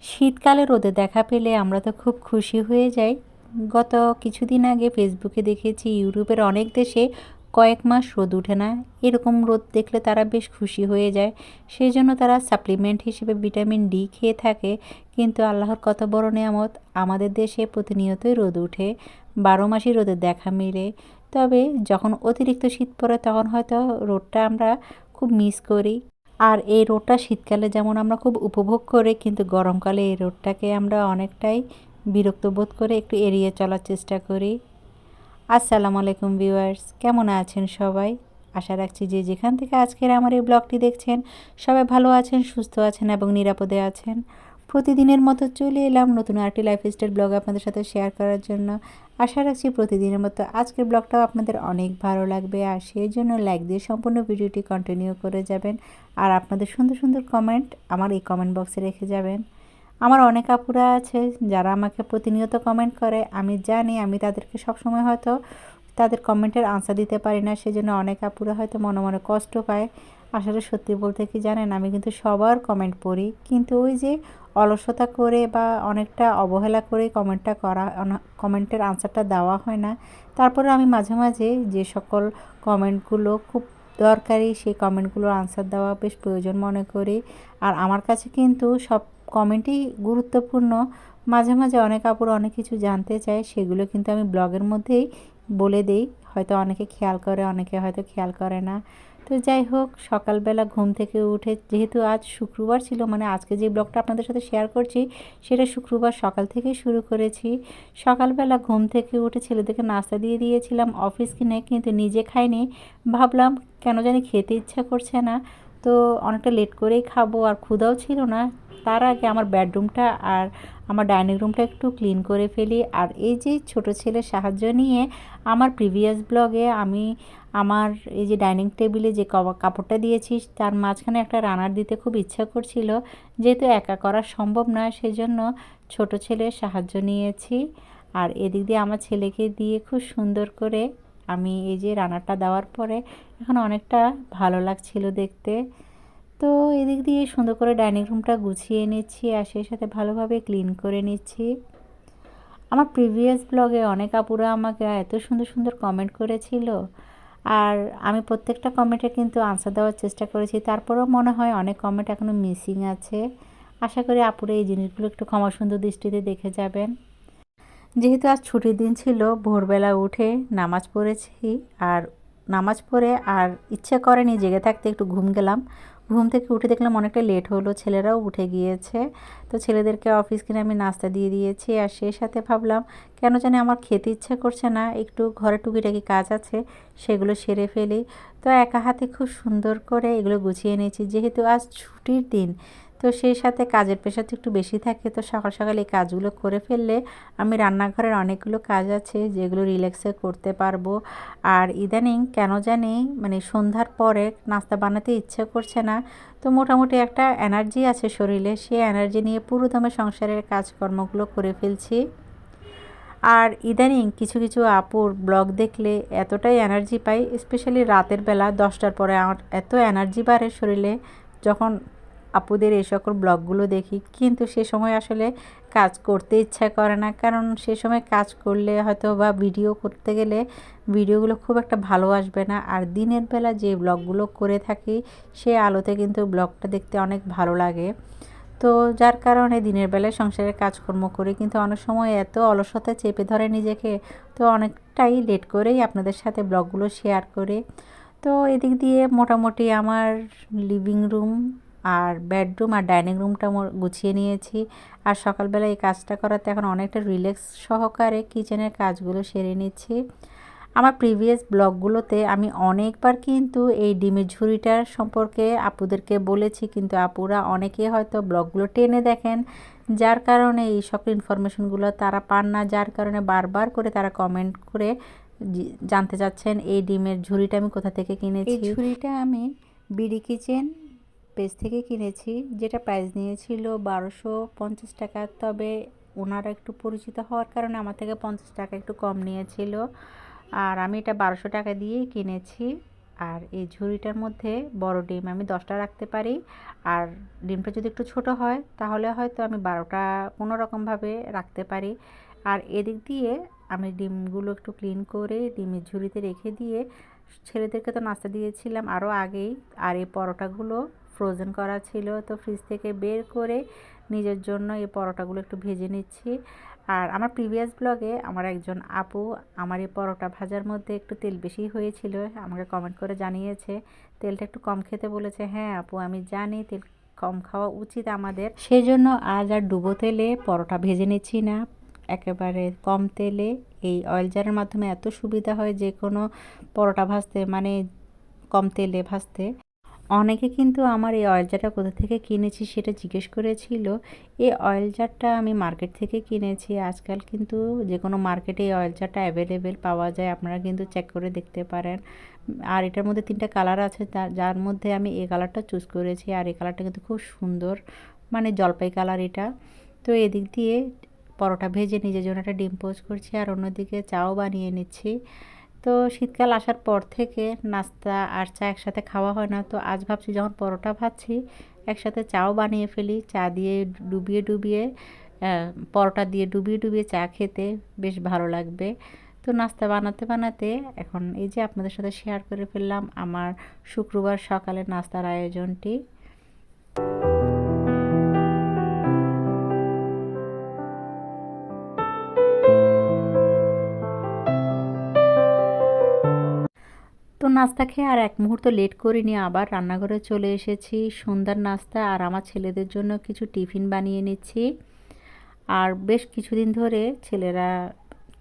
শীতকালে রোদে দেখা পেলে আমরা তো খুব খুশি হয়ে যাই। গত কিছুদিন আগে ফেসবুকে দেখেছি ইউরোপের অনেক দেশে কয়েক মাস রোদ ওঠে না। এরকম রোদ দেখলে তারা বেশ খুশি হয়ে যায়। সেই জন্য তারা সাপ্লিমেন্ট হিসেবে ভিটামিন ডি খেয়ে থাকে। কিন্তু আল্লাহর কত বড় নেয়ামত, আমাদের দেশে প্রতিনিয়তই রোদ ওঠে, 12 মাসই রোদের দেখা মেলে। তবে যখন অতিরিক্ত শীত পড়ে তখন হয়তো রোদটা আমরা খুব মিস করি। আর এই রোদটা শীতকালে যেমন আমরা খুব উপভোগ করি, কিন্তু গরমকালে এই রোদটাকে আমরা অনেকটাই বিরক্ত বোধ করে একটু এড়িয়ে চলার চেষ্টা করি। আসসালামু আলাইকুম ভিউয়ার্স, কেমন আছেন সবাই? আশা রাখছি যে যেখান থেকে আজকের আমার এই ব্লগটি দেখছেন সবাই ভালো আছেন, সুস্থ আছেন এবং নিরাপদে আছেন। প্রতিদিনের মতো চলে এলাম নতুন আরেকটি লাইফস্টাইল ব্লগ আপনাদের সাথে শেয়ার করার জন্য। আশা রাখছি প্রতিদিনের মতো আজকের ব্লগটাও আপনাদের অনেক ভালো লাগবে, আর সেই জন্য লাইক দিয়ে সম্পূর্ণ ভিডিওটি কন্টিনিউ করে যাবেন। আর আপনাদের সুন্দর সুন্দর কমেন্ট আমার এই কমেন্ট বক্সে রেখে যাবেন। আমার অনেক আপুরা আছে যারা আমাকে প্রতিনিয়ত কমেন্ট করে। আমি জানি আমি তাদেরকে সবসময় হয়তো তাদের কমেন্টের আনসার দিতে পারি না, সেজন্য অনেক আপুরা হয়তো মনে মনে কষ্ট পায়। আসলে সত্যি বলতে কি জানেন, আমি কিন্তু সবার কমেন্ট পড়ি, কিন্তু ওই যে অলসতা করে বা অনেকটা অবহেলা করে কমেন্টটা করা, কমেন্টের আনসারটা দেওয়া হয় না। তারপরে আমি মাঝে মাঝে যে সকল কমেন্টগুলো খুব দরকারি সেই কমেন্টগুলোর আনসার দেওয়া বেশ প্রয়োজন মনে করি। আর আমার কাছে কিন্তু সব কমেন্টই গুরুত্বপূর্ণ। মাঝে মাঝে অনেক আপুর অনেক কিছু জানতে চায়, সেগুলো কিন্তু আমি ব্লগের মধ্যেই বলে দেই। হয়তো অনেকে খেয়াল করে, অনেকে হয়তো খেয়াল করে না। তো যাই হোক, সকালবেলা ঘুম থেকে উঠে, যেহেতু আজ শুক্রবার ছিল, মানে আজকে যে ব্লগটা আপনাদের সাথে শেয়ার করছি সেটা শুক্রবার সকাল থেকে শুরু করেছি। সকালবেলা ঘুম থেকে উঠে ছেলেদেরকে নাস্তা দিয়ে দিয়েছিলাম অফিস কিনে, কিন্তু নিজে খাইনি। ভাবলাম কেন জানি খেতে ইচ্ছা করছে না, তো অনেকটা লেট করেই খাবো, আর ক্ষুধাও ছিল না। তার আগে আমার বেডরুমটা আর আমার ডাইনিং রুমটা একটু ক্লিন করে ফেলি। আর এই যে ছোট ছেলের সাহায্য নিয়ে আমার প্রিভিয়াস ব্লগে আমি আমার এই যে ডাইনিং টেবিলে যে কাপড়টা দিয়েছি তার মাঝখানে একটা রানার দিতে খুব ইচ্ছা করছিল। যেহেতু একা করা সম্ভব না, সেজন্য ছোট ছেলের সাহায্য নিয়েছি। আর এদিক দিয়ে আমার ছেলেকে দিয়ে খুব সুন্দর করে আমি এই যে রানারটা দেওয়ার পরে এখন অনেকটা ভালো লাগছিল দেখতে। তো এদিক দিয়ে সুন্দর করে ডাইনিং রুমটা গুছিয়ে নিচ্ছি, আর সেই সাথে ভালোভাবে ক্লিন করে নিচ্ছি। আমার প্রিভিয়াস ব্লগে অনেক আপুরা আমাকে এত সুন্দর সুন্দর কমেন্ট করেছিল, আর আমি প্রত্যেকটা কমেন্টে কিন্তু আনসার দেওয়ার চেষ্টা করেছি। তারপরেও মনে হয় অনেক কমেন্ট এখনও মিসিং আছে। আশা করি আপুরা এই জিনিসগুলো একটু ক্ষমা সুন্দর দৃষ্টিতে দেখে যাবেন। যেহেতু আজ ছুটির দিন ছিল, ভোরবেলা উঠে নামাজ পড়েছি। আর নামাজ পড়ে আর ইচ্ছে করেনি জেগে থাকতে, একটু ঘুম গেলাম। ঘুম থেকে উঠে দেখলাম অনেকটা লেট হলো, ছেলেরাও উঠে গিয়েছে। তো ছেলেদেরকে অফিস কিনে আমি নাস্তা দিয়ে দিয়েছি, আর সেই সাথে ভাবলাম কেন জানি আমার খেতে ইচ্ছে করছে না, একটু ঘরে টুকিটাকি কাজ আছে সেগুলো সেরে ফেলি। তো একা হাতে খুব সুন্দর করে এগুলো গুছিয়ে নিয়েছি, যেহেতু আজ ছুটির দিন। তো সেই সাথে কাজের প্রেশার তো একটু বেশি থাকে, তো সকাল সকাল এই কাজগুলো করে ফেললে আমি রান্নাঘরের অনেকগুলো কাজ আছে যেগুলো রিল্যাক্সে করতে পারবো। আর ইদানিং কেন জানি মানে সন্ধ্যার পরে নাস্তা বানাতে ইচ্ছে করছে না। তো মোটামুটি একটা এনার্জি আছে শরীরে, সেই এনার্জি নিয়ে পুরো দমে সংসারের কাজকর্মগুলো করে ফেলছি। আর ইদানিং কিছু কিছু আপুর ব্লগ দেখলে এতটাই এনার্জি পাই, স্পেশালি রাতের বেলা 10টার পরে আমার এত এনার্জি বাড়ে শরীরে যখন আপুদের এই সকল ব্লগগুলো দেখি। কিন্তু সে সময় আসলে কাজ করতে ইচ্ছা করে না, কারণ সে সময় কাজ করলে হয়তো বা ভিডিও করতে গেলে ভিডিওগুলো খুব একটা ভালো আসবে না। আর দিনের বেলা যে ব্লগগুলো করে থাকি সে আলোতে কিন্তু ব্লগটা দেখতে অনেক ভালো লাগে। তো যার কারণে দিনের বেলায় সংসারের কাজকর্ম করে কিন্তু অনেক সময় এত অলসতা চেপে ধরে নিজেকে, তো অনেকটাই লেট করেই আপনাদের সাথে ব্লগগুলো শেয়ার করে। তো এদিক দিয়ে মোটামুটি আমার লিভিং রুম আর বেডরুম আর ডাইনিং রুমটা গুছিয়ে নিয়েছি। আর সকালবেলা এই কাজটা করাতে এখন অনেকটা রিল্যাক্স সহকারে কিচেনের কাজগুলো সেরে নিচ্ছি। আমার প্রিভিয়াস ব্লগগুলোতে আমি অনেকবার কিন্তু এই ডিমের ঝুড়িটার সম্পর্কে আপুদেরকে বলেছি, কিন্তু আপুরা অনেকে হয়তো ব্লগগুলো টেনে দেখেন, যার কারণে এই সকল ইনফরমেশনগুলো তারা পান না। যার কারণে বারবার করে তারা কমেন্ট করে জানতে চাচ্ছেন এই ডিমের ঝুড়িটা আমি কোথা থেকে কিনেছি। এই ঝুড়িটা আমি বিডি কিচেন পেজ থেকে কিনেছি, যেটা প্রাইস নিয়েছিল 1250 টাকা। তবে ওনারা একটু পরিচিত হওয়ার কারণে আমার থেকে 50 টাকা একটু কম নিয়েছিল, আর আমি এটা 1200 টাকা দিয়েই কিনেছি। আর এই ঝুড়িটার মধ্যে বড় ডিম আমি 10টা রাখতে পারি, আর ডিমটা যদি একটু ছোট হয় তাহলে হয়তো আমি 12টা কোনো রকমভাবে রাখতে পারি। আর এদিক দিয়ে আমি ডিমগুলো একটু ক্লিন করে ডিমের ঝুড়িতে রেখে দিয়ে ছেলেদেরকে তো নাস্তা দিয়েছিলাম আরও আগেই। আর এই পরোটাগুলো ফ্রোজেন করা ছিল, তো ফ্রিজ থেকে বের করে নিজের জন্য এই পরোটাগুলো একটু ভেজে নিচ্ছি। আর আমার প্রিভিয়াস ব্লগে আমার একজন আপু আমার এই পরোটা ভাজার মধ্যে একটু তেল বেশি হয়েছিল, আমাকে কমেন্ট করে জানিয়েছে, তেলটা একটু কম খেতে বলেছে। হ্যাঁ আপু, আমি জানি তেল কম খাওয়া উচিত আমাদের, সেজন্য আজ আর ডুবো তেলে পরোটা ভেজে নিচ্ছি না, একেবারে কম তেলে। এই অয়েল জারের মাধ্যমে এত সুবিধা হয় যে কোনো পরোটা ভাজতে, মানে কম তেলে ভাজতে। অনেকে কিন্তু আমার এই অয়েল জারটা কোথা থেকে কিনেছি সেটা জিজ্ঞেস করেছিল। এই অয়েল জারটা আমি মার্কেট থেকে কিনেছি। আজকাল কিন্তু যে কোনো মার্কেটে এই অয়েল জারটা অ্যাভেলেবেল পাওয়া যায়, আপনারা কিন্তু চেক করে দেখতে পারেন। আর এটার মধ্যে 3টা কালার আছে, যার মধ্যে আমি এই কালারটা চুজ করেছি। আর এই কালারটা কিন্তু খুব সুন্দর, মানে জলপাই কালার এটা। তো এদিক দিয়ে পরোটা ভেজে নিজের জন্য একটা ডিম পোস্ট করছি, আর অন্যদিকে চাও বানিয়ে নিচ্ছি। তো শীতকাল আসার পর থেকে নাস্তা আর চা একসাথে খাওয়া হয় না, তো আজ ভাবছি যখন পরোটা ভাজছি একসাথে চাও বানিয়ে ফেলি। চা দিয়ে ডুবিয়ে ডুবিয়ে পরোটা দিয়ে ডুবিয়ে ডুবিয়ে চা খেতে বেশ ভালো লাগবে। তো নাস্তা বানাতে বানাতে এখন এই যে আপনাদের সাথে শেয়ার করে ফেললাম আমার শুক্রবার সকালের নাস্তার আয়োজনটি। তো নাস্তা খেয়ে আর এক মুহূর্ত লেট করিনি, আবার রান্নাঘরে চলে এসেছি সন্ধ্যার নাস্তা আর আমার ছেলেদের জন্য কিছু টিফিন বানিয়ে নিচ্ছি। আর বেশ কিছুদিন ধরে ছেলেরা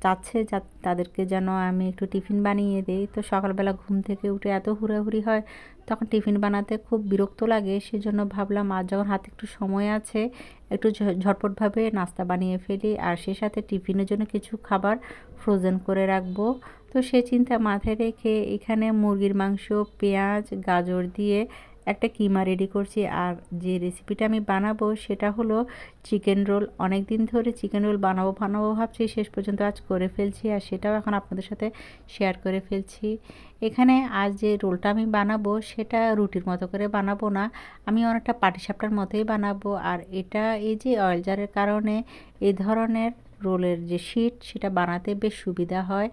চাচ্ছে তাদেরকে যেন আমি একটু টিফিন বানিয়ে দিই। তো সকালবেলা ঘুম থেকে উঠে এত হুড়াহুড়ি হয়, তখন টিফিন বানাতে খুব বিরক্ত লাগে। সেজন্য ভাবলাম আজ যখন হাতে একটু সময় আছে একটু ঝটপটভাবে নাস্তা বানিয়ে ফেলি, আর সে সাথে টিফিনের জন্য কিছু খাবার ফ্রোজেন করে রাখবো। তো সে চিন্তা মাথায় রেখে এখানে মুরগির মাংস, পেঁয়াজ, গাজর দিয়ে একটা কিমা রেডি করছি। আর যে রেসিপিটা আমি বানাবো সেটা হলো চিকেন রোল। অনেক দিন ধরে চিকেন রোল বানাবো বানাবো ভাবছি, শেষ পর্যন্ত আজ করে ফেলছি, আর সেটাও এখন আপনাদের সাথে শেয়ার করে ফেলছি। এখানে আজ যে রোলটা আমি বানাবো সেটা রুটির মতো করে বানাবো না, আমি অনেকটা পাটিসাপটার মতোই বানাবো। আর এটা এই যে অয়েল জারের কারণে এই ধরনের রোলের যে শিট সেটা বানাতে বেশ সুবিধা হয়।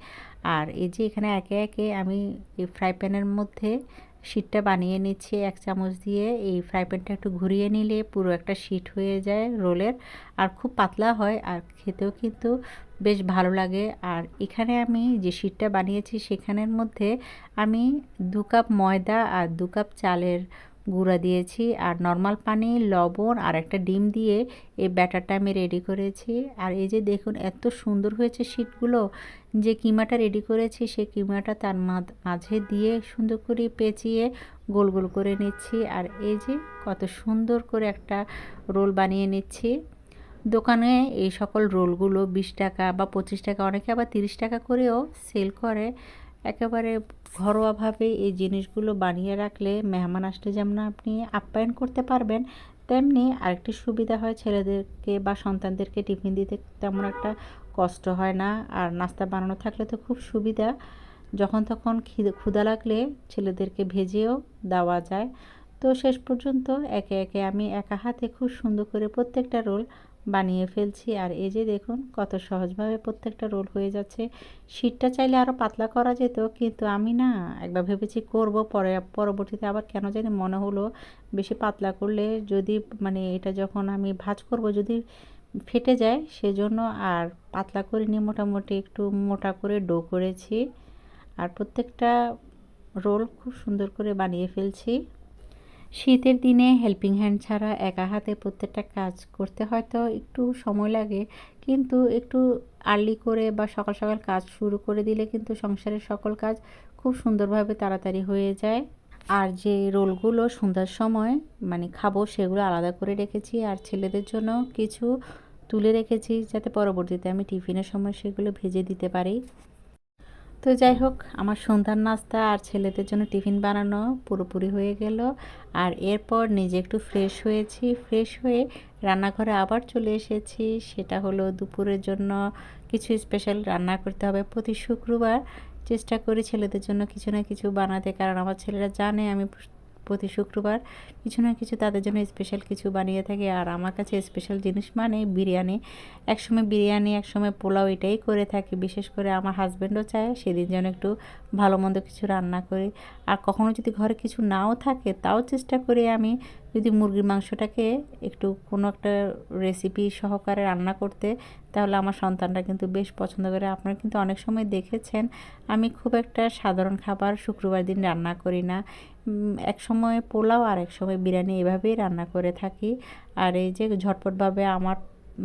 আর এই যে এখানে একে একে আমি এই ফ্রাই প্যানের মধ্যে শিটটা বানিয়ে নিচ্ছি 1 চামচ দিয়ে। এই ফ্রাই প্যানটা একটু ঘুরিয়ে নিলে পুরো একটা শিট হয়ে যায় রোলের, আর খুব পাতলা হয়, আর খেতেও কিন্তু বেশ ভালো লাগে। আর এখানে আমি যে শিটটা বানিয়েছি সেখানের মধ্যে আমি 2 কাপ ময়দা আর 2 কাপ চালের গুঁড়া দিয়েছি, আর নর্মাল পানি, লবণ আর একটা ডিম দিয়ে এই ব্যাটারটা আমি রেডি করেছি। আর এই যে দেখুন এত সুন্দর হয়েছে শিটগুলো। যে কিমাটা রেডি করেছি সেই কিমাটা তার মাঝে দিয়ে সুন্দর করে পেঁচিয়ে গোল গোল করে নিচ্ছি। আর এই যে কত সুন্দর করে একটা রোল বানিয়ে নিচ্ছি। দোকানে এই সকল রোলগুলো 20 টাকা বা 25 টাকা, অনেকে আবার 30 টাকা করেও সেল করে। একেবারে ঘরোয়াভাবে এই জিনিসগুলো বানিয়ে রাখলে মেহমান আসলে যেমন আপনি আপ্যায়ন করতে পারবেন, তেমনি আরেকটি সুবিধা হয় ছেলেদেরকে বা সন্তানদেরকে টিফিন দিতে তেমন একটা কষ্ট হয় না। আর নাস্তা বানানো থাকলে তো খুব সুবিধা, যখন তখন ক্ষুধা লাগলে ছেলেদেরকে ভেজেও দেওয়া যায়। তো শেষ পর্যন্ত একে একে আমি একা হাতে খুব সুন্দর করে প্রত্যেকটা রোল বানিয়ে ফেলছি। আর এই যে দেখুন কত সহজভাবে প্রত্যেকটা রোল হয়ে যাচ্ছে। শীটটা চাইলে আরও পাতলা করা যেত, কিন্তু আমি না একবার ভেবেছি করব, পরবর্তীতে আবার কেন জানি মনে হলো বেশি পাতলা করলে যদি, মানে এটা যখন আমি ভাজ করব যদি ফেটে যায়, সেজন্য আর পাতলা করিনি, মোটামুটি একটু মোটা করে ডো করেছি। আর প্রত্যেকটা রোল খুব সুন্দর করে বানিয়ে ফেলছি। শীতের দিনে হেল্পিং হ্যান্ড ছাড়া একা হাতে প্রত্যেকটা কাজ করতে হয়তো একটু সময় লাগে, কিন্তু একটু আর্লি করে বা সকাল সকাল কাজ শুরু করে দিলে কিন্তু সংসারের সকল কাজ খুব সুন্দরভাবে তাড়াতাড়ি হয়ে যায়। আর যে রোলগুলো সন্ধ্যার সময় মানে খাবো সেগুলো আলাদা করে রেখেছি, আর ছেলেদের জন্য কিছু তুলে রেখেছি যাতে পরবর্তীতে আমি টিফিনের সময় সেগুলো ভেজে দিতে পারি। তো যাই হোক, আমার সন্ধ্যার নাস্তা আর ছেলেদের জন্য টিফিন বানানো পুরোপুরি হয়ে গেল। আর এরপর নিজে একটু ফ্রেশ হয়েছি, ফ্রেশ হয়ে রান্নাঘরে আবার চলে এসেছি। সেটা হলো দুপুরের জন্য কিছু স্পেশাল রান্না করতে হবে। প্রতি শুক্রবার চেষ্টা করি ছেলেদের জন্য কিছু না কিছু বানাতে, কারণ আমার ছেলেরা জানে আমি প্রতি শুক্রবার কিছু না কিছু তাদের জন্য স্পেশাল কিছু বানিয়ে থাকি। আর আমার কাছে স্পেশাল জিনিস মানে বিরিয়ানি, একসময় বিরিয়ানি একসময় পোলাও, এটাই করে থাকি। বিশেষ করে আমার হাজব্যান্ডও চায় সেদিন যেন একটু ভালো মন্দ কিছু রান্না করি। আর কখনো যদি ঘরে কিছু নাও থাকে তাও চেষ্টা করি আমি যদি মুরগির মাংসটাকে একটু কোনো একটা রেসিপি সহকারে রান্না করতে, তাহলে আমার সন্তানরা কিন্তু বেশ পছন্দ করে। আপনারা কিন্তু অনেক সময় দেখেছেন আমি খুব একটা সাধারণ খাবার শুক্রবার দিন রান্না করি না, এক সময় পোলাও আর এক সময় বিরিয়ানি এভাবেই রান্না করে থাকি। আর এই যে ঝটপটভাবে আমার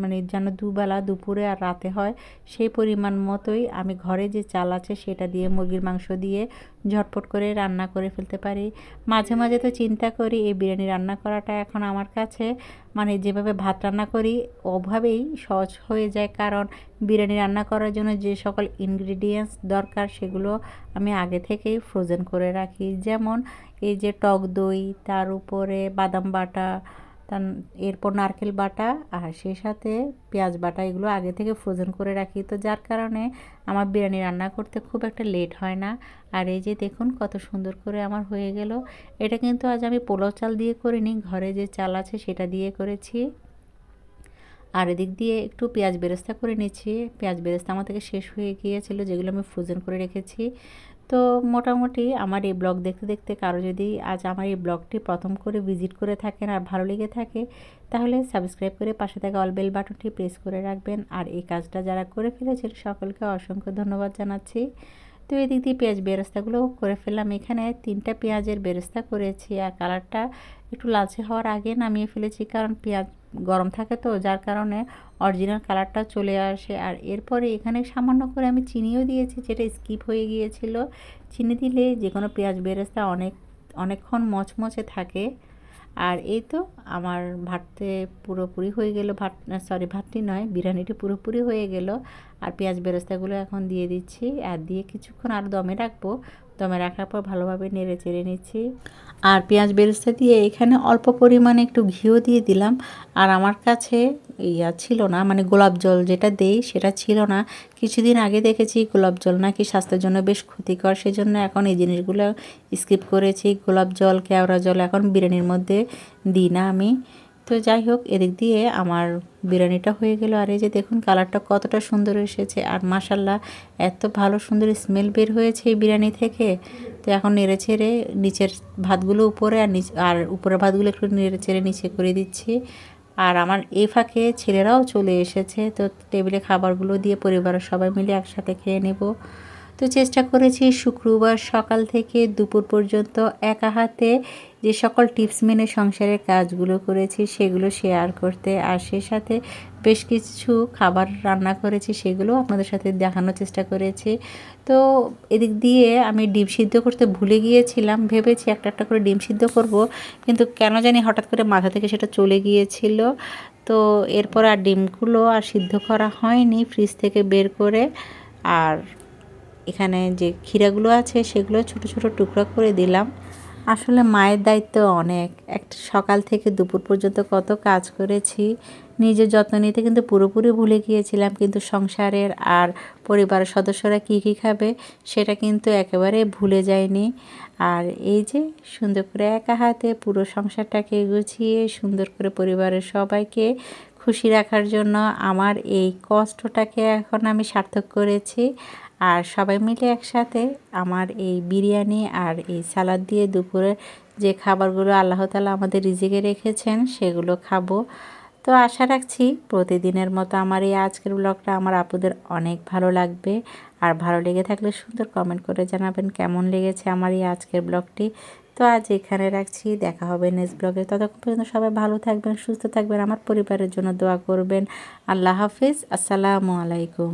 মানে যেন দুবেলা দুপুরে আর রাতে হয় সেই পরিমাণ মতোই আমি ঘরে যে চাল আছে সেটা দিয়ে মুরগির মাংস দিয়ে ঝটপট করে রান্না করে ফেলতে পারি। মাঝে মাঝে তো চিন্তা করি এই বিরিয়ানি রান্না করাটা এখন আমার কাছে মানে যেভাবে ভাত রান্না করি ওভাবেই সহজ হয়ে যায়, কারণ বিরিয়ানি রান্না করার জন্য যে সকল ইনগ্রিডিয়েন্টস দরকার সেগুলো আমি আগে থেকেই ফ্রোজেন করে রাখি। যেমন এই যে টক দই, তার উপরে বাদাম বাটা, তার এরপর নারকেল বাটা, আর সেই সাথে পেঁয়াজ বাটা, এগুলো আগে থেকে ফ্রোজেন করে রাখি। তো যার কারণে আমার বিরিয়ানি রান্না করতে খুব একটা লেট হয় না। আর এই যে দেখুন কত সুন্দর করে আমার হয়ে গেল। এটা কিন্তু আজ আমি পোলাও চাল দিয়ে করিনি, ঘরে যে চাল আছে সেটা দিয়ে করেছি। আর এদিক দিয়ে একটু পেঁয়াজ বেরেস্তা করে নিচ্ছি। পেঁয়াজ বেরেস্তা আমার থেকে শেষ হয়ে গিয়েছিল, যেগুলো আমি ফ্রোজেন করে রেখেছি। তো মোটামুটি আমার এই ব্লগ দেখতে দেখতে কারো যদি আজ আমার এই ব্লগটি প্রথম করে ভিজিট করে থাকেন আর ভালো লেগে থাকে, তাহলে সাবস্ক্রাইব করে পাশে থাকা অল বেল বাটনটি প্রেস করে রাখবেন। আর এই কাজটা যারা করে ফেলেছেন সকলকে অসংখ্য ধন্যবাদ জানাচ্ছি। তো এদিক দিয়ে পেঁয়াজ বেরেস্তাগুলো করে ফেললাম। এখানে 3টা পেঁয়াজের বেরেস্তা করেছি, আর কালারটা একটু লালচে হওয়ার আগে নামিয়ে ফেলেছি, কারণ পেঁয়াজ গরম থাকে তো যার কারণে অরিজিনাল কালারটা চলে আসে। আর এরপরে এখানে সামান্য করে আমি চিনিও দিয়েছি, যেটা স্কিপ হয়ে গিয়েছিল। চিনি দিলে যে কোনো পেঁয়াজ বেরেস্তা অনেকক্ষণ মচমচে থাকে। আর এই তো আমার ভাততে পুরোপুরি হয়ে গেল, ভাতটি নয়, বিরিয়ানিটি পুরোপুরি হয়ে গেল। আর পেঁয়াজ বেরেস্তাগুলো এখন দিয়ে দিচ্ছি, আর দিয়ে কিছুক্ষণ আর দমে রাখবো। দমে রাখার পর ভালোভাবে নেড়ে চেড়ে নিচ্ছি। আর পেঁয়াজ বেরেস্তা দিয়ে এখানে অল্প পরিমাণে একটু ঘিও দিয়ে দিলাম। আর আমার কাছে ছিল না, মানে গোলাপ জল যেটা দেই সেটা ছিল না। কিছুদিন আগে দেখেছি গোলাপ জল নাকি স্বাস্থ্যের জন্য বেশ ক্ষতিকর, সেজন্য এখন এই জিনিসগুলো স্কিপ করেছি। গোলাপ জল, কেওড়া জল এখন বিরিয়ানির মধ্যে দিই না আমি। তো যাই হোক, এদিক দিয়ে আমার বিরিয়ানিটা হয়ে গেল। আর এই যে দেখুন কালারটা কতটা সুন্দর এসেছে, আর মাশাল্লাহ এত ভালো সুন্দর স্মেল বের হয়েছে এই বিরিয়ানি থেকে। তো এখন নেড়ে ছেড়ে নিচের ভাতগুলো উপরে আর উপরের ভাতগুলো একটু নেড়ে ছেড়ে নিচে করে দিচ্ছি। আর আমার এই ফাঁকে ছেলেরাও চলে এসেছে, তো টেবিলে খাবারগুলো দিয়ে পরিবারের সবাই মিলে একসাথে খেয়ে নেব। তো চেষ্টা করেছি শুক্রবার সকাল থেকে দুপুর পর্যন্ত একা হাতে যে সকল টিপস মেনে সংসারের কাজগুলো করেছি সেগুলো শেয়ার করতে, আর সেই সাথে বেশ কিছু খাবার রান্না করেছি সেগুলো আপনাদের সাথে দেখানোর চেষ্টা করেছি। তো এদিক দিয়ে আমি ডিম সিদ্ধ করতে ভুলে গিয়েছিলাম, ভেবেছি একটা একটা করে ডিম সিদ্ধ করব, কিন্তু কেন জানি হঠাৎ করে মাথা থেকে সেটা চলে গিয়েছিল। তো এরপর আর ডিমগুলো আর সিদ্ধ করা হয়নি, ফ্রিজ থেকে বের করে। আর এখানে যে ক্ষীরাগুলো আছে সেগুলো ছোট ছোট টুকরা করে দিলাম। আসলে মায়ের দায়িত্ব অনেক, একটা সকাল থেকে দুপুর পর্যন্ত কত কাজ করেছি, নিজের যত্ন নিতে কিন্তু পুরোপুরি ভুলে গিয়েছিলাম। কিন্তু সংসারের আর পরিবারের সদস্যরা কী কী খাবে সেটা কিন্তু একেবারে ভুলে যায়নি। আর এই যে সুন্দর করে একা হাতে পুরো সংসারটাকে গুছিয়ে সুন্দর করে পরিবারের সবাইকে খুশি রাখার জন্য আমার এই কষ্টটাকে এখন আমি সার্থক করেছি। আর সবাই মিলে একসাথে আমার এই বিরিয়ানি আর এই সালাদ দিয়ে দুপুরে যে খাবারগুলো আল্লাহ তাআলা আমাদের রিজিকে রেখেছেন সেগুলো খাবো। তো আশা রাখছি প্রতিদিনের মতো আমার এই আজকের ব্লগটা আমার আপুদের অনেক ভালো লাগবে। আর ভালো লেগে থাকলে সুন্দর কমেন্ট করে জানাবেন কেমন লেগেছে আমার এই আজকের ব্লগটি। তো আজ এখানে রাখছি, দেখা হবে নেক্সট ব্লগে। ততক্ষণ পর্যন্ত সবাই ভালো থাকবেন, সুস্থ থাকবেন, আমার পরিবারের জন্য দোয়া করবেন। আল্লাহ হাফিজ, আসসালামু আলাইকুম।